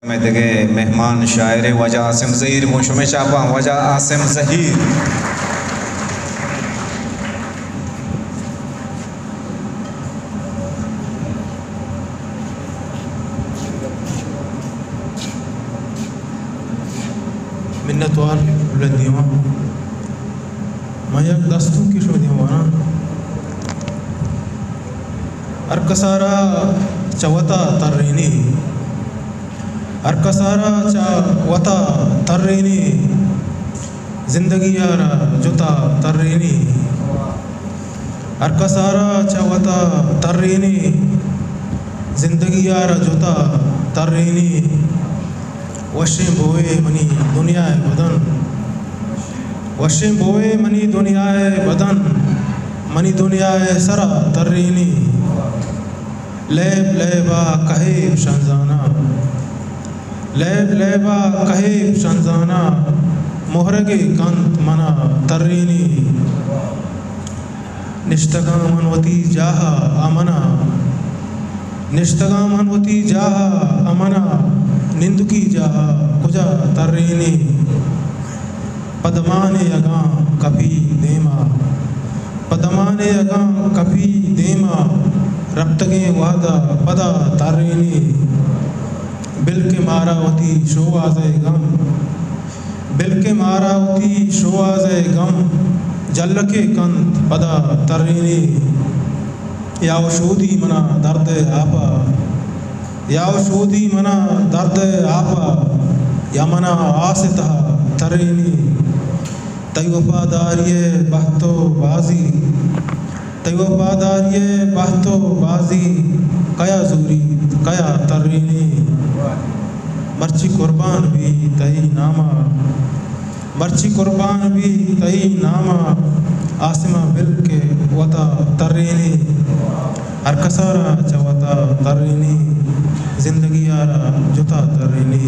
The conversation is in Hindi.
में देखे मेहमान शायर वजह आसिम ज़हीर मुशमे चापा वजह आसिम ज़हीर मिन्नतवार बुलंदियों मयक दस्तों की शोधियों अरकसारा चवता तर्रीनी अरकसारा चावता तर्रीनी ज़िंदगी यारा जुता तर्रीनी अरकसारा चावता तर्रीनी ज़िंदगी यारा जुता तर्रीनी वशें बोए मनी दुनियाए बदन वशें बोए मनी दुनियाए बदन मनी दुनियाए सरा तर्रीनी लेब लेबा कहेब शंजाना लेब लेबा कहेब शंजाना मोहरगे कंत मना तर्रीनी निष्तगा मनवती जाहा अमना निष्तगा मनवती जाहा अमना निंदुकी जाहा कुजा तर्रीनी पदमाने यगा कभी देमा पदमाने यगा कभी देमा रब्तगे वादा पदा तर्रीनी बिल के मारावती शोआज़े गम बिल के मारावती शोआज़े गम जल के कंत पदा तर्रीनी यावशूदी मना दर्द आपा यावशूदी मना दर्द आपा या मना आसिता तर्रीनी तय वफादारिये बहतो बाजी तय वफादारिये बहतो बाजी कया जूरी कया तर्रीनी मर्ची कुर्बान भी तही नामा मर्ची कुर्बान भी तही नामा आसिमा बिल के वता तर्रीनी अरकसारा चवता तर्रीनी ज़िंदगी यारा जुता तर्रीनी।